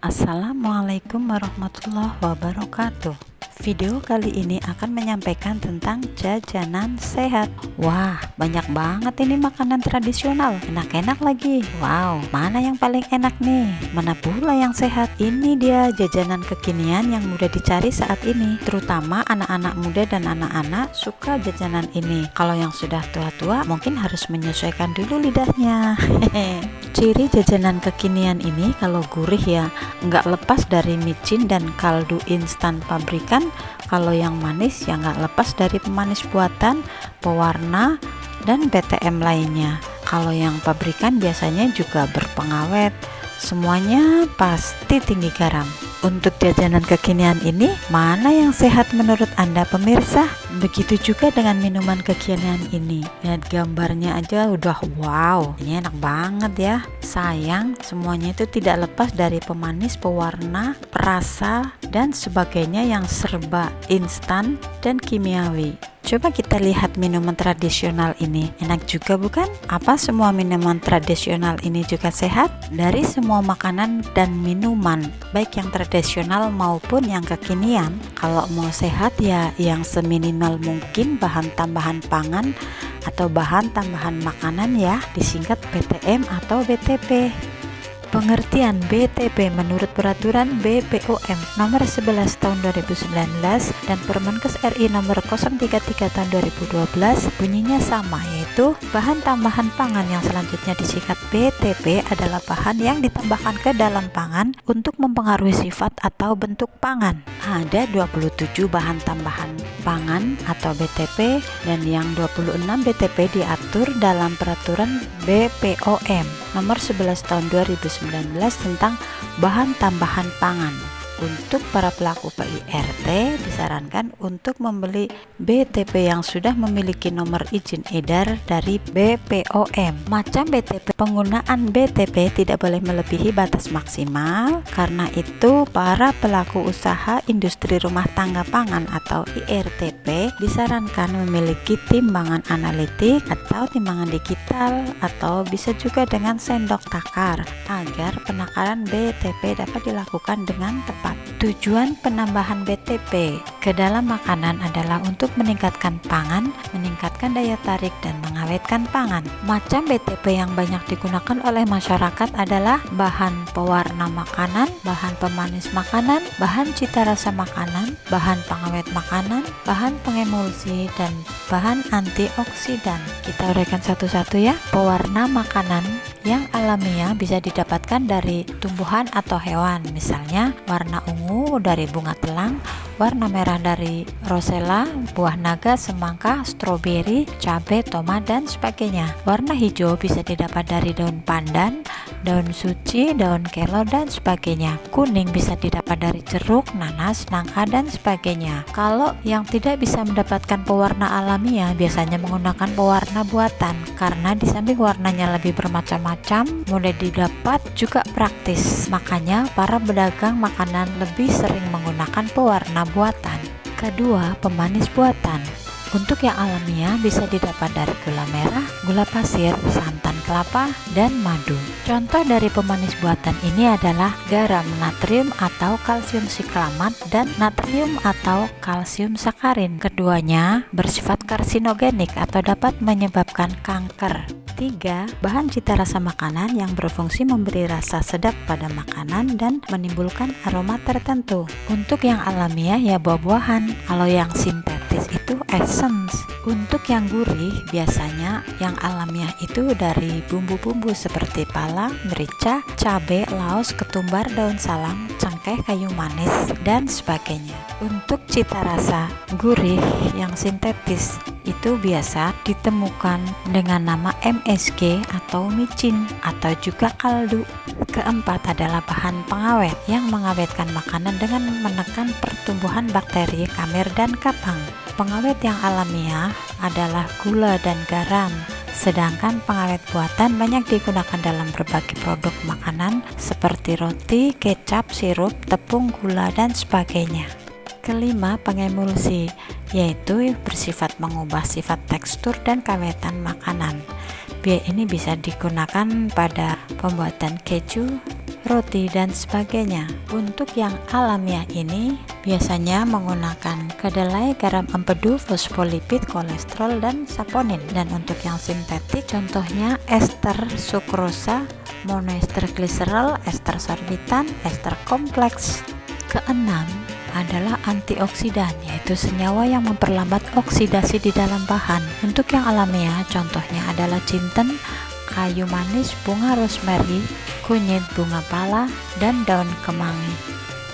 Assalamualaikum warahmatullahi wabarakatuh. Video kali ini akan menyampaikan tentang jajanan sehat. Wah, banyak banget ini makanan tradisional, enak-enak lagi. Wow, mana yang paling enak nih? Mana pula yang sehat? Ini dia jajanan kekinian yang mudah dicari saat ini. Terutama anak-anak muda dan anak-anak suka jajanan ini. Kalau yang sudah tua-tua mungkin harus menyesuaikan dulu lidahnya. Ciri jajanan kekinian ini kalau gurih ya, nggak lepas dari micin dan kaldu instan pabrikan. Kalau yang manis ya nggak lepas dari pemanis buatan, pewarna, dan BTM lainnya. Kalau yang pabrikan biasanya juga berpengawet. Semuanya pasti tinggi garam. Untuk jajanan kekinian ini, mana yang sehat menurut Anda pemirsa? Begitu juga dengan minuman kekinian ini. Lihat gambarnya aja udah wow, ini enak banget ya. Sayang, semuanya itu tidak lepas dari pemanis, pewarna, perasa, dan sebagainya yang serba instan dan kimiawi. Coba kita lihat minuman tradisional ini. Enak juga bukan? Apa semua minuman tradisional ini juga sehat? Dari semua makanan dan minuman, baik yang tradisional maupun yang kekinian, kalau mau sehat ya yang seminimal mungkin bahan tambahan pangan atau bahan tambahan makanan ya, disingkat BTM atau BTP. Pengertian BTP menurut peraturan BPOM nomor 11 tahun 2019 dan Permenkes RI nomor 033 tahun 2012 bunyinya sama, yaitu bahan tambahan pangan yang selanjutnya disingkat BTP adalah bahan yang ditambahkan ke dalam pangan untuk mempengaruhi sifat atau bentuk pangan. Ada 27 bahan tambahan pangan atau BTP dan yang 26 BTP diatur dalam peraturan BPOM nomor 11 tahun 2019 tentang bahan tambahan pangan. Untuk para pelaku PIRT disarankan untuk membeli BTP yang sudah memiliki nomor izin edar dari BPOM. Macam BTP, penggunaan BTP tidak boleh melebihi batas maksimal. Karena itu para pelaku usaha industri rumah tangga pangan atau IRTP disarankan memiliki timbangan analitik atau timbangan digital atau bisa juga dengan sendok takar agar penakaran BTP dapat dilakukan dengan tepat. Tujuan penambahan BTP ke dalam makanan adalah untuk meningkatkan pangan, meningkatkan daya tarik, dan mengawetkan pangan. Macam BTP yang banyak digunakan oleh masyarakat adalah bahan pewarna makanan, bahan pemanis makanan, bahan cita rasa makanan, bahan pengawet makanan, bahan pengemulsi, dan bahan antioksidan. Kita uraikan satu-satu ya. Pewarna makanan yang alamiah bisa didapatkan dari tumbuhan atau hewan, misalnya warna ungu dari bunga telang, warna merah dari rosella, buah naga, semangka, stroberi, cabai, tomat, dan sebagainya. Warna hijau bisa didapat dari daun pandan, daun suci, daun kelor, dan sebagainya. Kuning bisa didapat dari jeruk, nanas, nangka, dan sebagainya. Kalau yang tidak bisa mendapatkan pewarna alamiah biasanya menggunakan pewarna buatan, karena di samping warnanya lebih bermacam-macam, mudah didapat juga praktis. Makanya para pedagang makanan lebih sering menggunakan pewarna buatan. Kedua, pemanis buatan. Untuk yang alamiah bisa didapat dari gula merah, gula pasir, santan kelapa, dan madu. Contoh dari pemanis buatan ini adalah garam, natrium atau kalsium siklamat, dan natrium atau kalsium sakarin. Keduanya bersifat karsinogenik atau dapat menyebabkan kanker. 3. Bahan cita rasa makanan yang berfungsi memberi rasa sedap pada makanan dan menimbulkan aroma tertentu. Untuk yang alamiah ya buah-buahan, kalau yang sintetis itu essence. Untuk yang gurih biasanya yang alamiah itu dari bumbu-bumbu seperti pala, merica, cabai, laos, ketumbar, daun salam, cengkeh, kayu manis, dan sebagainya. Untuk cita rasa gurih yang sintetis itu biasa ditemukan dengan nama MSG atau micin atau juga kaldu. Keempat adalah bahan pengawet yang mengawetkan makanan dengan menekan pertumbuhan bakteri, kamir, dan kapang. Pengawet yang alamiah adalah gula dan garam, sedangkan pengawet buatan banyak digunakan dalam berbagai produk makanan seperti roti, kecap, sirup, tepung, gula, dan sebagainya. Kelima, pengemulsi, yaitu bersifat mengubah sifat tekstur dan kawetan makanan. Ini bisa digunakan pada pembuatan keju, roti, dan sebagainya. Untuk yang alamiah ini biasanya menggunakan kedelai, garam empedu, fosfolipid, kolesterol, dan saponin. Dan untuk yang sintetik contohnya ester sukrosa, monoester gliserol, ester sorbitan, ester kompleks. Keenam adalah antioksidan, yaitu senyawa yang memperlambat oksidasi di dalam bahan. Untuk yang alamiah contohnya adalah jinten, kayu manis, bunga rosemary, kunyit, bunga pala, dan daun kemangi.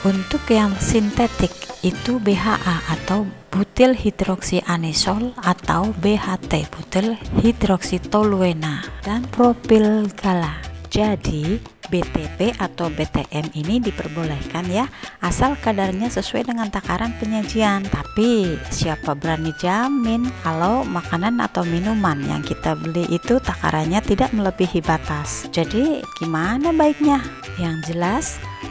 Untuk yang sintetik itu BHA atau butil hidroksianisol atau BHT, butil hidroksitoluena, dan propilgala. Jadi BTP atau BTM ini diperbolehkan ya, asal kadarnya sesuai dengan takaran penyajian. Tapi siapa berani jamin kalau makanan atau minuman yang kita beli itu takarannya tidak melebihi batas. Jadi gimana baiknya? Yang jelas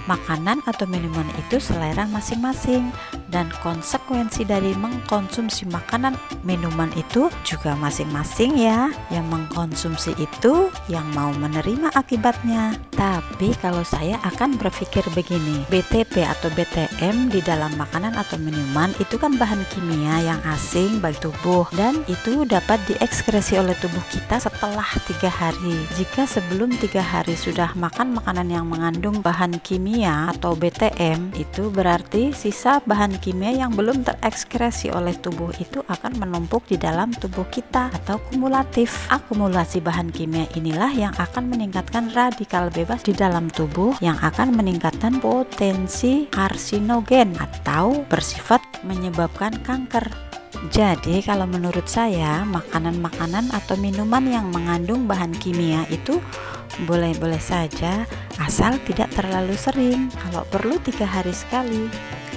makanan atau minuman itu selera masing-masing, dan konsekuensi dari mengkonsumsi makanan minuman itu juga masing-masing ya. Yang mengkonsumsi itu yang mau menerima akibatnya. Tapi kalau saya akan berpikir begini, BTP atau BTM di dalam makanan atau minuman itu kan bahan kimia yang asing bagi tubuh, dan itu dapat diekskresi oleh tubuh kita setelah 3 hari. Jika sebelum 3 hari sudah makan makanan yang mengandung bahan kimia atau BTM, itu berarti sisa bahan kimia yang belum terekskresi oleh tubuh itu akan menumpuk di dalam tubuh kita atau kumulatif. Akumulasi bahan kimia inilah yang akan meningkatkan radikal bebas di dalam tubuh, yang akan meningkatkan potensi karsinogen atau bersifat menyebabkan kanker. Jadi kalau menurut saya makanan-makanan atau minuman yang mengandung bahan kimia itu boleh-boleh saja, asal tidak terlalu sering. Kalau perlu 3 hari sekali.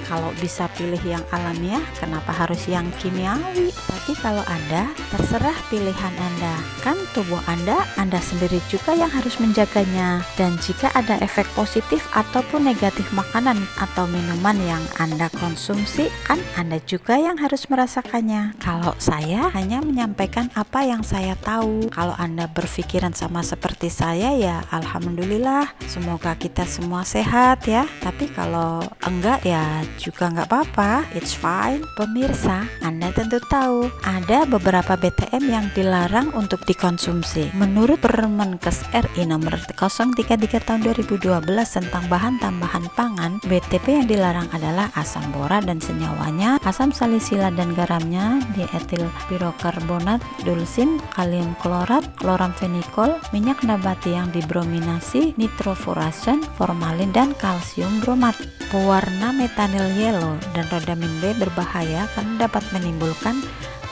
Kalau bisa pilih yang alamiah, kenapa harus yang kimiawi? Tapi kalau Anda, terserah pilihan Anda. Kan tubuh Anda sendiri juga yang harus menjaganya. Dan jika ada efek positif ataupun negatif makanan atau minuman yang Anda konsumsi, kan Anda juga yang harus merasakannya. Kalau saya hanya menyampaikan apa yang saya tahu. Kalau Anda berpikiran sama seperti saya ya alhamdulillah, semoga kita semua sehat ya. Tapi kalau enggak ya juga nggak apa-apa, it's fine. Pemirsa, Anda tentu tahu ada beberapa BTM yang dilarang untuk dikonsumsi. Menurut Permenkes RI nomor 033 tahun 2012 tentang bahan tambahan pangan, BTP yang dilarang adalah asam bora dan senyawanya, asam salisilada dan garamnya, dietil pirokarbonat, dulsin, kalium klorat, kloramfenikol, minyak nabati yang dibrominasi, nitrofurasen, formalin, dan kalsium bromat. Pewarna metanil yellow dan rodamin B berbahaya karena dapat menimbulkan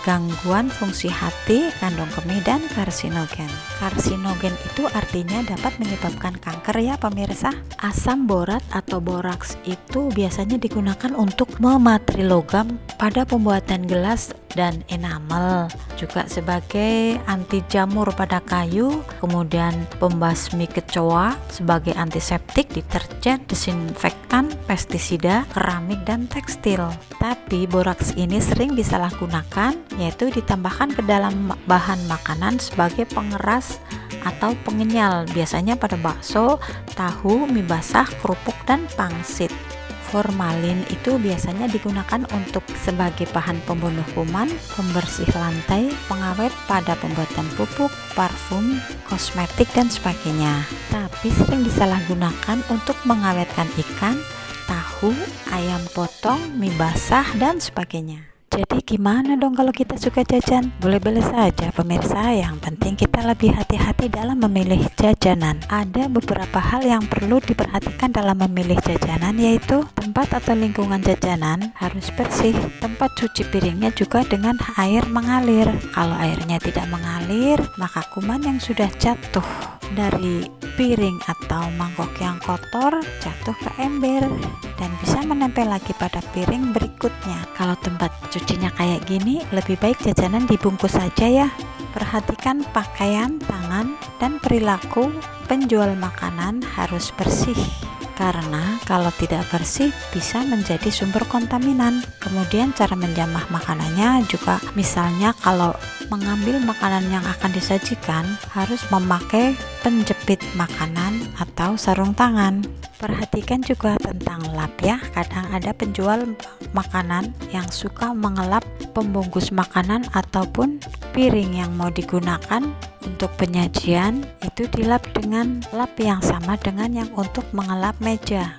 gangguan fungsi hati, kandung kemih, dan karsinogen. Karsinogen itu artinya dapat menyebabkan kanker ya pemirsa. Asam borat atau boraks itu biasanya digunakan untuk memateri logam pada pembuatan gelas dan enamel, juga sebagai anti jamur pada kayu, kemudian pembasmi kecoa, sebagai antiseptik, deterjen, desinfektan, pestisida, keramik, dan tekstil. Tapi boraks ini sering disalahgunakan, yaitu ditambahkan ke dalam bahan makanan sebagai pengeras atau pengenyal, biasanya pada bakso, tahu, mie basah, kerupuk, dan pangsit. Formalin itu biasanya digunakan untuk sebagai bahan pembunuh kuman, pembersih lantai, pengawet pada pembuatan pupuk, parfum, kosmetik, dan sebagainya. Tapi sering disalahgunakan untuk mengawetkan ikan, tahu, ayam potong, mie basah, dan sebagainya. Jadi gimana dong kalau kita suka jajan? Boleh-boleh saja pemirsa, yang penting kita lebih hati-hati dalam memilih jajanan. Ada beberapa hal yang perlu diperhatikan dalam memilih jajanan, yaitu tempat atau lingkungan jajanan harus bersih. Tempat cuci piringnya juga dengan air mengalir. Kalau airnya tidak mengalir, maka kuman yang sudah jatuh dari piring atau mangkok yang kotor jatuh ke ember dan bisa menempel lagi pada piring berikutnya. Kalau tempat cucinya kayak gini, lebih baik jajanan dibungkus saja ya. Perhatikan pakaian, tangan, dan perilaku penjual makanan harus bersih. karena kalau tidak bersih bisa menjadi sumber kontaminan. Kemudian cara menjamah makanannya juga, misalnya kalau mengambil makanan yang akan disajikan harus memakai penjepit makanan atau sarung tangan. Perhatikan juga tentang lap ya, kadang ada penjual makanan yang suka mengelap pembungkus makanan ataupun piring yang mau digunakan untuk penyajian, itu dilap dengan lap yang sama dengan yang untuk mengelap meja.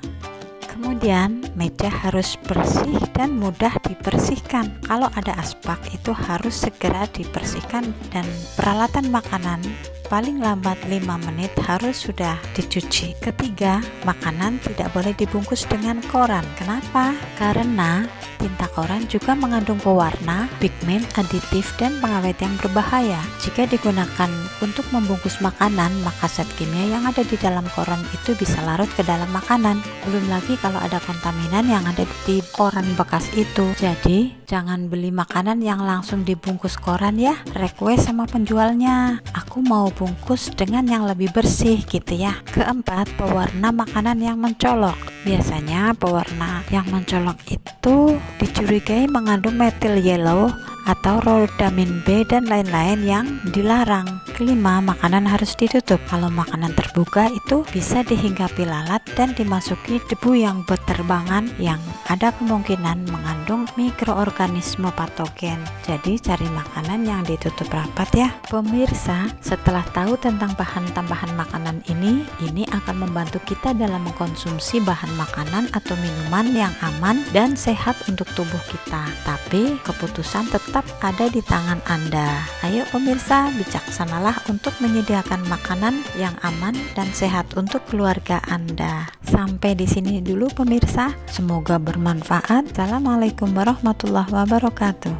Kemudian meja harus bersih dan mudah dibersihkan. Kalau ada asbak itu harus segera dibersihkan, dan peralatan makanan paling lambat 5 menit harus sudah dicuci. Ketiga, makanan tidak boleh dibungkus dengan koran. Kenapa? Karena tinta koran juga mengandung pewarna, pigmen, aditif, dan pengawet yang berbahaya. Jika digunakan untuk membungkus makanan, maka zat kimia yang ada di dalam koran itu bisa larut ke dalam makanan. Belum lagi kalau ada kontaminan yang ada di koran bekas itu. Jadi, jangan beli makanan yang langsung dibungkus koran ya. Request sama penjualnya, aku mau bungkus dengan yang lebih bersih gitu ya. Keempat, pewarna makanan yang mencolok. Biasanya pewarna yang mencolok itu dicurigai mengandung methyl yellow atau rhodamin B dan lain-lain yang dilarang. Kelima, makanan harus ditutup. Kalau makanan terbuka itu bisa dihinggapi lalat dan dimasuki debu yang berterbangan yang ada kemungkinan mengandung mikroorganisme patogen. Jadi cari makanan yang ditutup rapat ya. Pemirsa, setelah tahu tentang bahan tambahan makanan ini akan membantu kita dalam mengkonsumsi bahan makanan atau minuman yang aman dan sehat untuk tubuh kita. Tapi keputusan tetap ada di tangan Anda. Ayo pemirsa, bijaksanalah untuk menyediakan makanan yang aman dan sehat untuk keluarga Anda. Sampai di sini dulu pemirsa, semoga bermanfaat. Assalamualaikum warahmatullahi wabarakatuh.